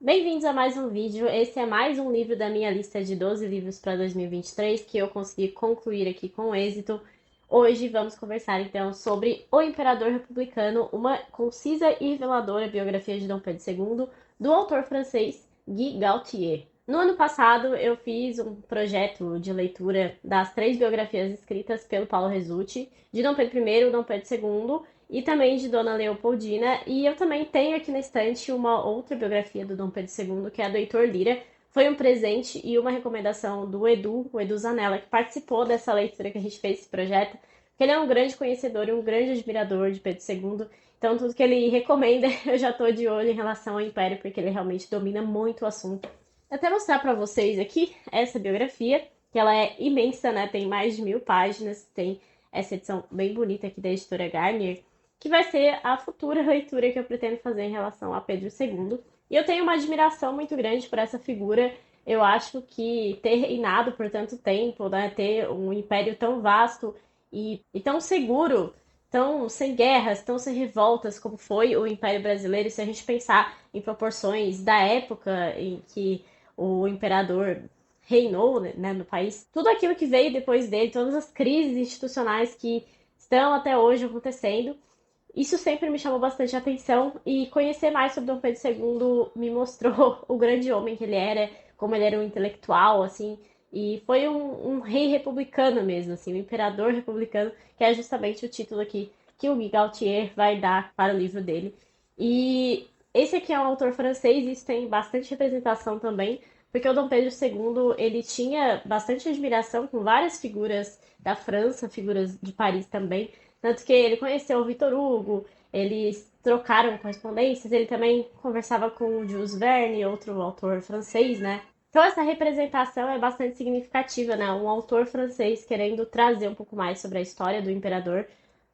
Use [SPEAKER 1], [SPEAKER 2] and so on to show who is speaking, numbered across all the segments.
[SPEAKER 1] Bem-vindos a mais um vídeo. Esse é mais um livro da minha lista de 12 livros para 2023 que eu consegui concluir aqui com êxito. Hoje vamos conversar então sobre O Imperador Republicano, uma concisa e reveladora biografia de Dom Pedro II, do autor francês Guy Gauthier. No ano passado, eu fiz um projeto de leitura das 3 biografias escritas pelo Paulo Resutti, de Dom Pedro I, Dom Pedro II e também de Dona Leopoldina. E eu também tenho aqui na estante uma outra biografia do Dom Pedro II, que é a do Heitor Lira. Foi um presente e uma recomendação do Edu, o Edu Zanella, que participou dessa leitura que a gente fez esse projeto, porque ele é um grande conhecedor e um grande admirador de Pedro II. Então, tudo que ele recomenda, eu já estou de olho em relação ao Império, porque ele realmente domina muito o assunto. Vou até mostrar para vocês aqui essa biografia, que ela é imensa, né? Tem mais de 1000 páginas, tem essa edição bem bonita aqui da editora Garnier, que vai ser a futura leitura que eu pretendo fazer em relação a Pedro II. E eu tenho uma admiração muito grande por essa figura. Eu acho que ter reinado por tanto tempo, né, ter um império tão vasto e tão seguro, tão sem guerras, tão sem revoltas como foi o Império Brasileiro, se a gente pensar em proporções da época em que o imperador reinou, né, no país, tudo aquilo que veio depois dele, todas as crises institucionais que estão até hoje acontecendo, isso sempre me chamou bastante atenção e conhecer mais sobre Dom Pedro II me mostrou o grande homem que ele era, como ele era um intelectual, assim, e foi um rei republicano mesmo, assim, um imperador republicano, que é justamente o título aqui que o Guy Gauthier vai dar para o livro dele. E esse aqui é um autor francês e isso tem bastante representação também, porque o Dom Pedro II, ele tinha bastante admiração com várias figuras da França, figuras de Paris também, tanto que ele conheceu o Victor Hugo, eles trocaram correspondências, ele também conversava com o Jules Verne, outro autor francês, né? Então essa representação é bastante significativa, né? Um autor francês querendo trazer um pouco mais sobre a história do imperador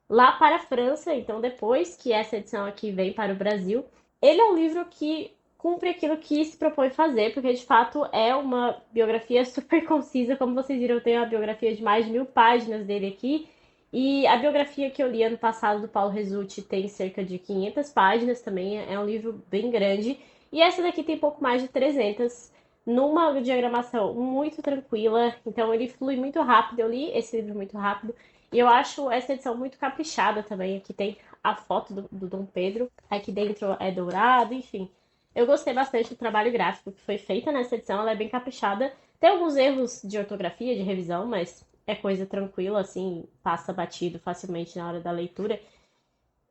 [SPEAKER 1] lá para a França, então depois que essa edição aqui vem para o Brasil, ele é um livro que cumpre aquilo que se propõe fazer, porque de fato é uma biografia super concisa, como vocês viram, eu tenho a biografia de mais de 1000 páginas dele aqui, e a biografia que eu li ano passado do Paulo Resutti tem cerca de 500 páginas também, é um livro bem grande, e essa daqui tem pouco mais de 300, numa diagramação muito tranquila, então ele flui muito rápido, eu li esse livro muito rápido, e eu acho essa edição muito caprichada também. Aqui tem a foto do Dom Pedro, aqui dentro é dourado, enfim. Eu gostei bastante do trabalho gráfico que foi feito nessa edição, ela é bem caprichada. Tem alguns erros de ortografia, de revisão, mas é coisa tranquila, assim, passa batido facilmente na hora da leitura.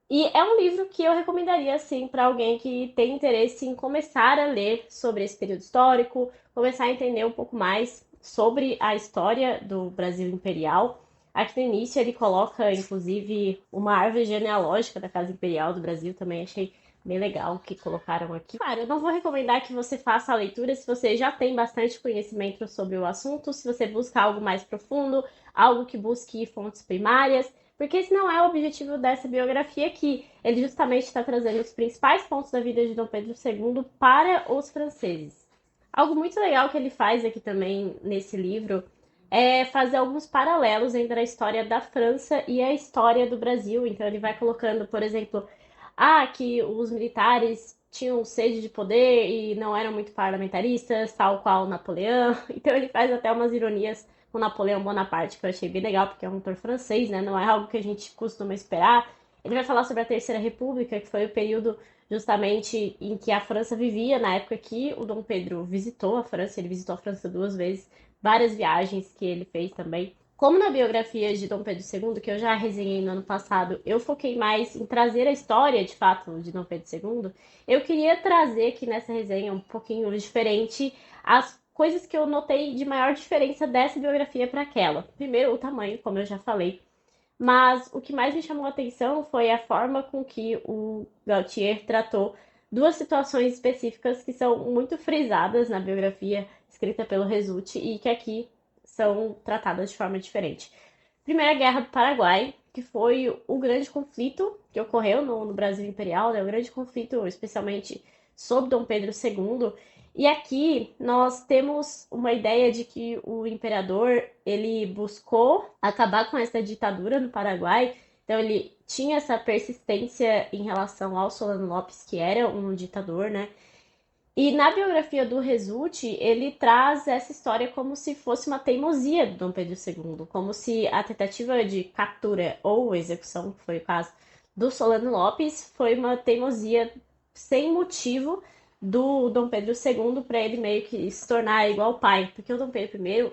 [SPEAKER 1] E é um livro que eu recomendaria, assim, para alguém que tem interesse em começar a ler sobre esse período histórico, começar a entender um pouco mais sobre a história do Brasil Imperial. Aqui no início ele coloca, inclusive, uma árvore genealógica da Casa Imperial do Brasil, também achei bem legal que colocaram aqui. Claro, eu não vou recomendar que você faça a leitura se você já tem bastante conhecimento sobre o assunto, se você busca algo mais profundo, algo que busque fontes primárias, porque esse não é o objetivo dessa biografia aqui. Ele justamente está trazendo os principais pontos da vida de Dom Pedro II para os franceses. Algo muito legal que ele faz aqui também nesse livro é fazer alguns paralelos entre a história da França e a história do Brasil. Então ele vai colocando, por exemplo, que os militares tinham sede de poder e não eram muito parlamentaristas, tal qual Napoleão. Então ele faz até umas ironias com Napoleão Bonaparte, que eu achei bem legal, porque é um autor francês, né? Não é algo que a gente costuma esperar. Ele vai falar sobre a Terceira República, que foi o período justamente em que a França vivia, na época que o Dom Pedro visitou a França. Ele visitou a França 2 vezes, várias viagens que ele fez também. Como na biografia de Dom Pedro II, que eu já resenhei no ano passado, eu foquei mais em trazer a história, de fato, de Dom Pedro II, eu queria trazer aqui nessa resenha um pouquinho diferente as coisas que eu notei de maior diferença dessa biografia para aquela. Primeiro, o tamanho, como eu já falei, mas o que mais me chamou a atenção foi a forma com que o Gautier tratou duas situações específicas que são muito frisadas na biografia escrita pelo Resutti e que aqui são tratadas de forma diferente. Primeira Guerra do Paraguai, que foi o grande conflito que ocorreu no Brasil Imperial, né? O grande conflito especialmente sob Dom Pedro II, e aqui nós temos uma ideia de que o imperador ele buscou acabar com essa ditadura no Paraguai. Então ele tinha essa persistência em relação ao Solano Lopes, que era um ditador, né? E na biografia do Resulti, ele traz essa história como se fosse uma teimosia do Dom Pedro II, como se a tentativa de captura ou execução, que foi o caso do Solano Lopes, foi uma teimosia sem motivo do Dom Pedro II para ele meio que se tornar igual ao pai, porque o Dom Pedro I,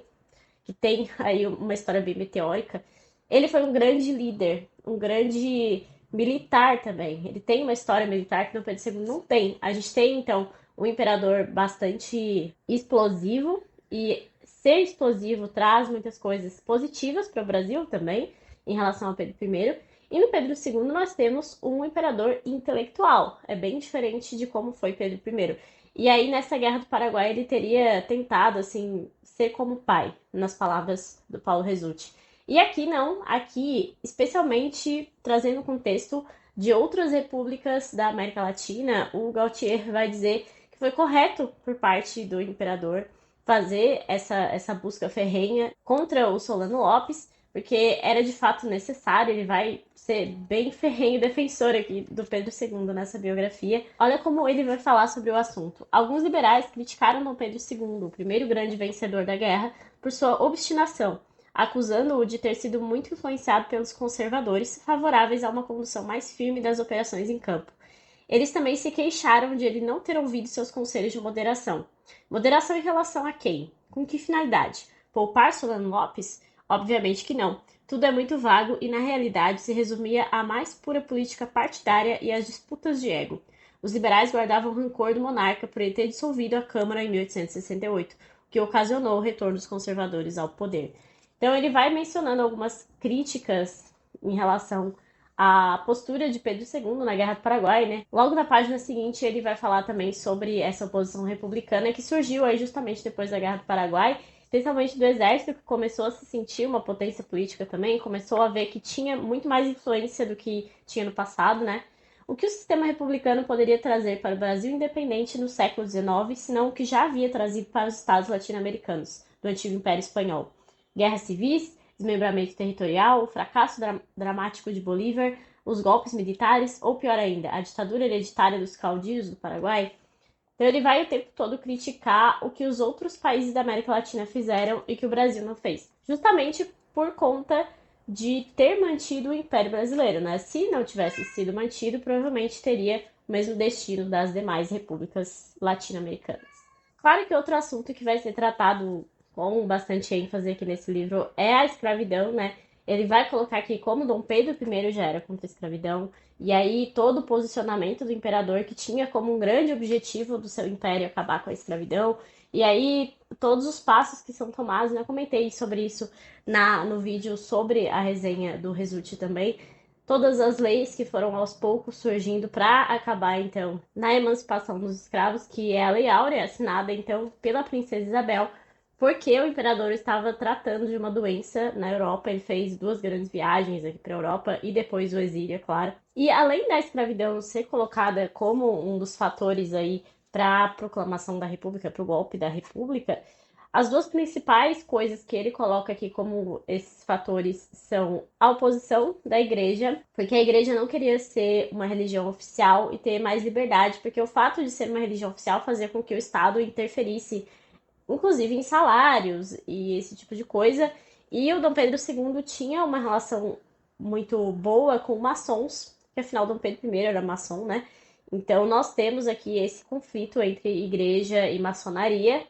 [SPEAKER 1] que tem aí uma história bem meteórica, ele foi um grande líder, um grande militar também. Ele tem uma história militar que o Dom Pedro II não tem. A gente tem, então, um imperador bastante explosivo, e ser explosivo traz muitas coisas positivas para o Brasil também, em relação ao Pedro I. E no Pedro II nós temos um imperador intelectual. É bem diferente de como foi Pedro I. E aí, nessa Guerra do Paraguai, ele teria tentado, assim, ser como pai, nas palavras do Paulo Resulti. E aqui não, aqui, especialmente trazendo o contexto de outras repúblicas da América Latina, o Gautier vai dizer que foi correto por parte do imperador fazer essa busca ferrenha contra o Solano Lopes, porque era de fato necessário. Ele vai ser bem ferrenho defensor aqui do Pedro II nessa biografia. Olha como ele vai falar sobre o assunto. Alguns liberais criticaram Dom Pedro II, o primeiro grande vencedor da guerra, por sua obstinação, acusando-o de ter sido muito influenciado pelos conservadores, favoráveis a uma condução mais firme das operações em campo. Eles também se queixaram de ele não ter ouvido seus conselhos de moderação. Moderação em relação a quem? Com que finalidade? Poupar Solano Lopes? Obviamente que não. Tudo é muito vago e, na realidade, se resumia à mais pura política partidária e às disputas de ego. Os liberais guardavam rancor do monarca por ele ter dissolvido a Câmara em 1868, o que ocasionou o retorno dos conservadores ao poder. Então, ele vai mencionando algumas críticas em relação à postura de Pedro II na Guerra do Paraguai, né? Logo na página seguinte, ele vai falar também sobre essa oposição republicana que surgiu aí justamente depois da Guerra do Paraguai, especialmente do exército, que começou a se sentir uma potência política também, começou a ver que tinha muito mais influência do que tinha no passado, né? O que o sistema republicano poderia trazer para o Brasil independente no século XIX, senão o que já havia trazido para os estados latino-americanos, do antigo Império Espanhol? Guerras civis, desmembramento territorial, o fracasso dramático de Bolívar, os golpes militares, ou pior ainda, a ditadura hereditária dos caudilhos do Paraguai? Então ele vai o tempo todo criticar o que os outros países da América Latina fizeram e que o Brasil não fez. Justamente por conta de ter mantido o Império Brasileiro, né? Se não tivesse sido mantido, provavelmente teria o mesmo destino das demais repúblicas latino-americanas. Claro que outro assunto que vai ser tratado com bastante ênfase aqui nesse livro é a escravidão, né? Ele vai colocar aqui como Dom Pedro I já era contra a escravidão, e aí todo o posicionamento do imperador que tinha como um grande objetivo do seu império acabar com a escravidão, e aí todos os passos que são tomados, né? Eu comentei sobre isso no vídeo sobre a resenha do Resulti também, todas as leis que foram aos poucos surgindo para acabar então na emancipação dos escravos, que é a Lei Áurea, assinada então pela princesa Isabel, porque o imperador estava tratando de uma doença na Europa. Ele fez 2 grandes viagens aqui para a Europa e depois o exílio, é claro. E além da escravidão ser colocada como um dos fatores aí para a proclamação da República, para o golpe da República, as duas principais coisas que ele coloca aqui como esses fatores são a oposição da igreja, porque a igreja não queria ser uma religião oficial e ter mais liberdade, porque o fato de ser uma religião oficial fazia com que o Estado interferisse inclusive em salários e esse tipo de coisa. E o Dom Pedro II tinha uma relação muito boa com maçons, que afinal Dom Pedro I era maçom, né? Então nós temos aqui esse conflito entre igreja e maçonaria,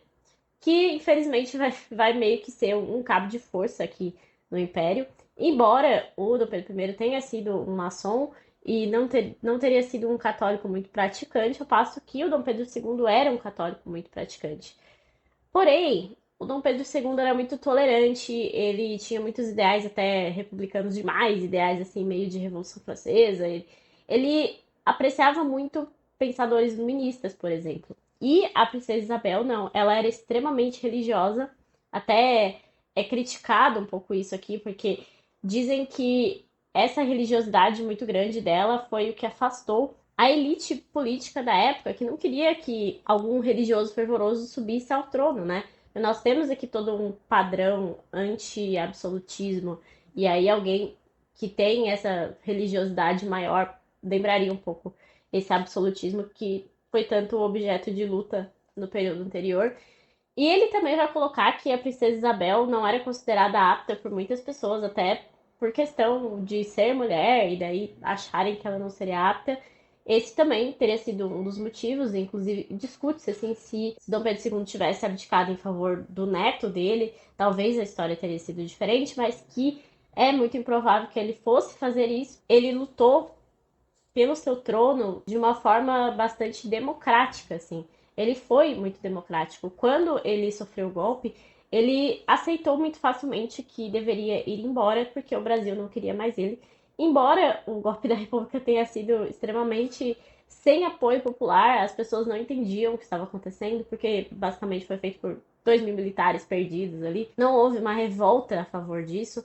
[SPEAKER 1] que infelizmente vai meio que ser um cabo de força aqui no Império. Embora o Dom Pedro I tenha sido um maçom e não teria sido um católico muito praticante, ao passo que o Dom Pedro II era um católico muito praticante. Porém, o Dom Pedro II era muito tolerante, ele tinha muitos ideais até republicanos demais, ideais assim meio de Revolução Francesa. Ele apreciava muito pensadores iluministas, por exemplo. E a princesa Isabel não, ela era extremamente religiosa, até é criticado um pouco isso aqui, porque dizem que essa religiosidade muito grande dela foi o que afastou a elite política da época, que não queria que algum religioso fervoroso subisse ao trono, né? Nós temos aqui todo um padrão anti-absolutismo, e aí alguém que tem essa religiosidade maior lembraria um pouco esse absolutismo que foi tanto objeto de luta no período anterior. E ele também vai colocar que a princesa Isabel não era considerada apta por muitas pessoas, até por questão de ser mulher e daí acharem que ela não seria apta. Esse também teria sido um dos motivos, inclusive discute-se assim, se Dom Pedro II tivesse abdicado em favor do neto dele, talvez a história teria sido diferente, mas que é muito improvável que ele fosse fazer isso. Ele lutou pelo seu trono de uma forma bastante democrática, assim. Ele foi muito democrático. Quando ele sofreu o golpe, ele aceitou muito facilmente que deveria ir embora, porque o Brasil não queria mais ele. Embora o golpe da República tenha sido extremamente sem apoio popular, as pessoas não entendiam o que estava acontecendo, porque basicamente foi feito por 2.000 militares perdidos ali. Não houve uma revolta a favor disso.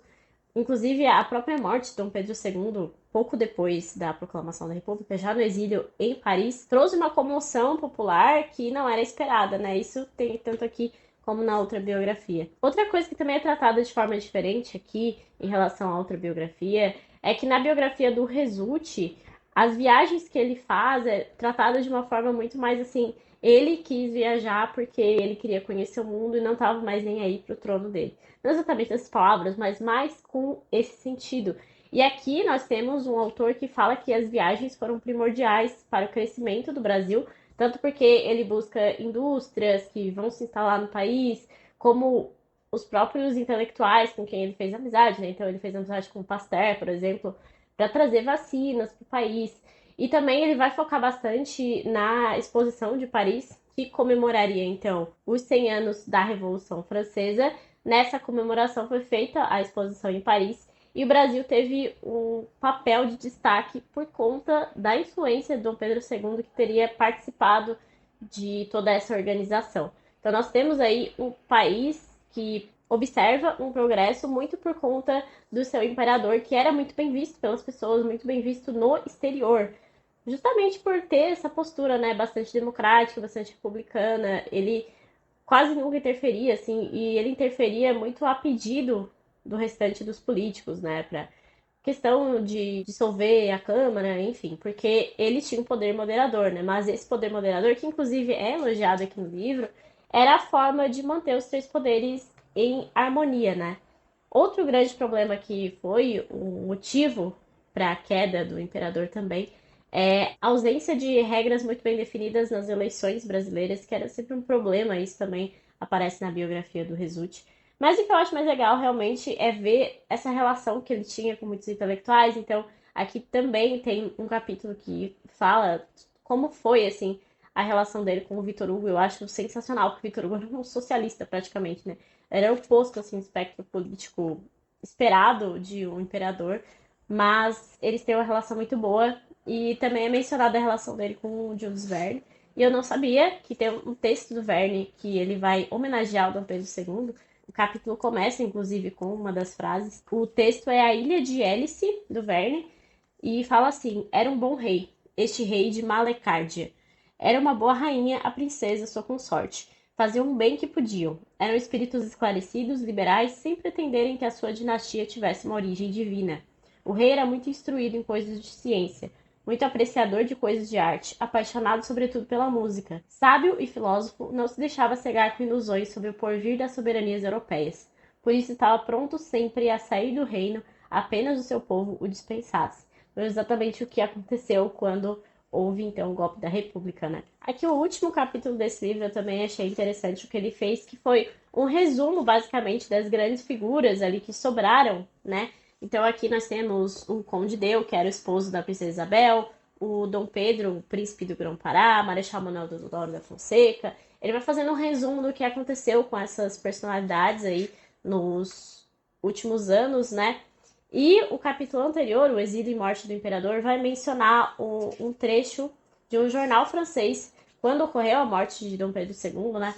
[SPEAKER 1] Inclusive, a própria morte de Dom Pedro II, pouco depois da proclamação da República, já no exílio em Paris, trouxe uma comoção popular que não era esperada, né? Isso tem tanto aqui como na outra biografia. Outra coisa que também é tratada de forma diferente aqui, em relação à outra biografia, é que na biografia do Resulte, as viagens que ele faz é tratada de uma forma muito mais assim. Ele quis viajar porque ele queria conhecer o mundo e não estava mais nem aí para o trono dele. Não exatamente essas palavras, mas mais com esse sentido. E aqui nós temos um autor que fala que as viagens foram primordiais para o crescimento do Brasil, tanto porque ele busca indústrias que vão se instalar no país, como os próprios intelectuais com quem ele fez amizade, né? Então ele fez amizade com o Pasteur, por exemplo, para trazer vacinas para o país. E também ele vai focar bastante na exposição de Paris, que comemoraria então os 100 anos da Revolução Francesa. Nessa comemoração foi feita a exposição em Paris e o Brasil teve um papel de destaque por conta da influência de Dom Pedro II, que teria participado de toda essa organização. Então nós temos aí um país que observa um progresso muito por conta do seu imperador, que era muito bem visto pelas pessoas, muito bem visto no exterior. Justamente por ter essa postura, né, bastante democrática, bastante republicana. Ele quase nunca interferia, assim, e ele interferia muito a pedido do restante dos políticos, né, para questão de dissolver a Câmara, enfim, porque eles tinham um poder moderador, né, mas esse poder moderador, que inclusive é elogiado aqui no livro, era a forma de manter os três poderes em harmonia, né. Outro grande problema que foi o motivo para a queda do imperador também é a ausência de regras muito bem definidas nas eleições brasileiras, que era sempre um problema, isso também aparece na biografia do Resulti. Mas o que eu acho mais legal realmente é ver essa relação que ele tinha com muitos intelectuais. Então, aqui também tem um capítulo que fala como foi assim a relação dele com o Vitor Hugo. Eu acho sensacional, porque o Vitor Hugo era um socialista praticamente, né? Era o oposto assim, do espectro político esperado de um imperador, mas eles têm uma relação muito boa e também é mencionada a relação dele com o Jules Verne. E eu não sabia que tem um texto do Verne que ele vai homenagear o Dom Pedro II. O capítulo começa, inclusive, com uma das frases. O texto é A Ilha de Hélice, do Verne, e fala assim: era um bom rei, este rei de Malecárdia. Era uma boa rainha, a princesa, sua consorte. Faziam o bem que podiam. Eram espíritos esclarecidos, liberais, sem pretenderem que a sua dinastia tivesse uma origem divina. O rei era muito instruído em coisas de ciência, muito apreciador de coisas de arte, apaixonado sobretudo pela música. Sábio e filósofo, não se deixava cegar com ilusões sobre o porvir das soberanias europeias. Por isso estava pronto sempre a sair do reino, apenas o seu povo o dispensasse. Foi exatamente o que aconteceu quando houve então o golpe da República, né? Aqui o último capítulo desse livro eu também achei interessante o que ele fez, que foi um resumo basicamente das grandes figuras ali que sobraram, né? Então aqui nós temos o Conde Deu, que era o esposo da princesa Isabel, o Dom Pedro, o príncipe do Grão-Pará, Marechal Manuel Deodoro da Fonseca. Ele vai fazendo um resumo do que aconteceu com essas personalidades aí nos últimos anos, né? E o capítulo anterior, o Exílio e Morte do Imperador, vai mencionar um trecho de um jornal francês, quando ocorreu a morte de Dom Pedro II, né?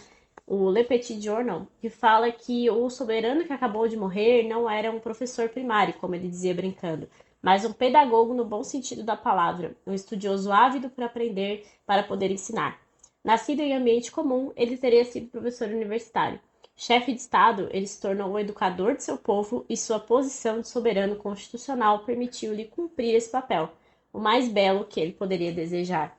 [SPEAKER 1] O Le Petit Journal, que fala que o soberano que acabou de morrer não era um professor primário, como ele dizia brincando, mas um pedagogo no bom sentido da palavra, um estudioso ávido por aprender para poder ensinar. Nascido em ambiente comum, ele teria sido professor universitário. Chefe de Estado, ele se tornou o educador de seu povo e sua posição de soberano constitucional permitiu-lhe cumprir esse papel, o mais belo que ele poderia desejar.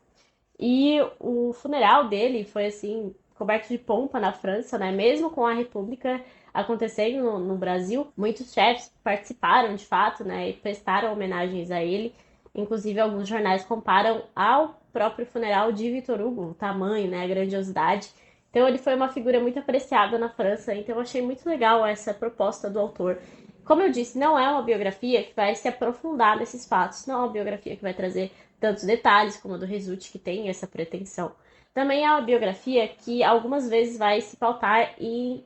[SPEAKER 1] E o funeral dele foi, assim, coberto de pompa na França, né? Mesmo com a República acontecendo no Brasil, muitos chefes participaram, de fato, né? E prestaram homenagens a ele. Inclusive, alguns jornais comparam ao próprio funeral de Victor Hugo, o tamanho, né? A grandiosidade. Então, ele foi uma figura muito apreciada na França. Então, eu achei muito legal essa proposta do autor. Como eu disse, não é uma biografia que vai se aprofundar nesses fatos, não é uma biografia que vai trazer tantos detalhes como a do Resulti, que tem essa pretensão. Também é uma biografia que algumas vezes vai se pautar em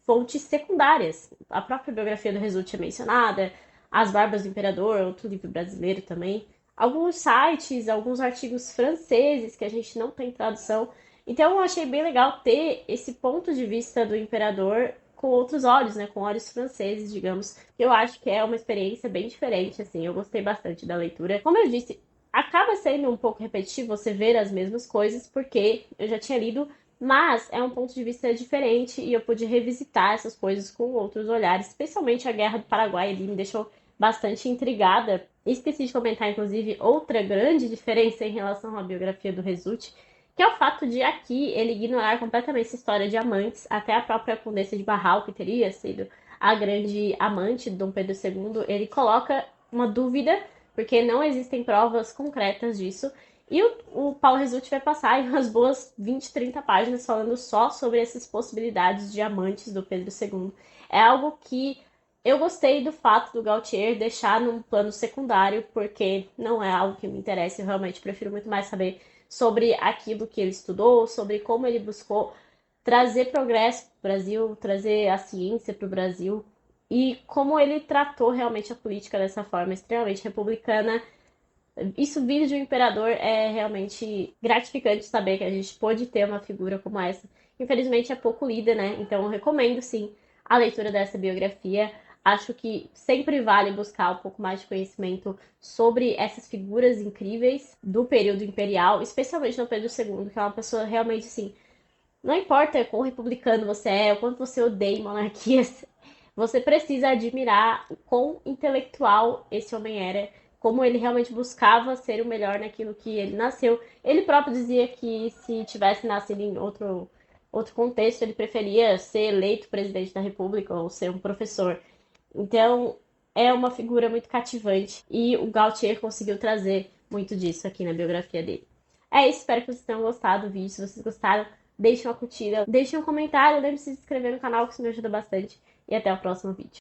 [SPEAKER 1] fontes secundárias. A própria biografia do Resulti é mencionada, As Barbas do Imperador, outro livro brasileiro também. Alguns sites, alguns artigos franceses que a gente não tem tradução. Então eu achei bem legal ter esse ponto de vista do imperador com outros olhos, né, com olhos franceses, digamos. Eu acho que é uma experiência bem diferente, assim, eu gostei bastante da leitura. Como eu disse, acaba sendo um pouco repetitivo você ver as mesmas coisas, porque eu já tinha lido, mas é um ponto de vista diferente e eu pude revisitar essas coisas com outros olhares, especialmente a Guerra do Paraguai, ali me deixou bastante intrigada. Esqueci de comentar, inclusive, outra grande diferença em relação à biografia do Resulti, que é o fato de aqui ele ignorar completamente essa história de amantes, até a própria Condessa de Barral, que teria sido a grande amante de Dom Pedro II, ele coloca uma dúvida, porque não existem provas concretas disso, e o Paulo Resulti vai passar em umas boas 20, 30 páginas falando só sobre essas possibilidades de amantes do Pedro II. É algo que eu gostei do fato do Gautier deixar num plano secundário, porque não é algo que me interessa, eu realmente prefiro muito mais saber sobre aquilo que ele estudou, sobre como ele buscou trazer progresso para o Brasil, trazer a ciência para o Brasil e como ele tratou realmente a política dessa forma extremamente republicana. Isso vindo de um imperador é realmente gratificante saber que a gente pôde ter uma figura como essa. Infelizmente é pouco lida, né? Então eu recomendo sim a leitura dessa biografia. Acho que sempre vale buscar um pouco mais de conhecimento sobre essas figuras incríveis do período imperial, especialmente no Pedro II, que é uma pessoa realmente assim. Não importa quão republicano você é, o quanto você odeia monarquias, você precisa admirar o quão intelectual esse homem era, como ele realmente buscava ser o melhor naquilo que ele nasceu. Ele próprio dizia que se tivesse nascido em outro contexto, ele preferia ser eleito presidente da República ou ser um professor. Então, é uma figura muito cativante e o Gautier conseguiu trazer muito disso aqui na biografia dele. É isso, espero que vocês tenham gostado do vídeo. Se vocês gostaram, deixem uma curtida, deixem um comentário, lembre-se de se inscrever no canal, que isso me ajuda bastante. E até o próximo vídeo.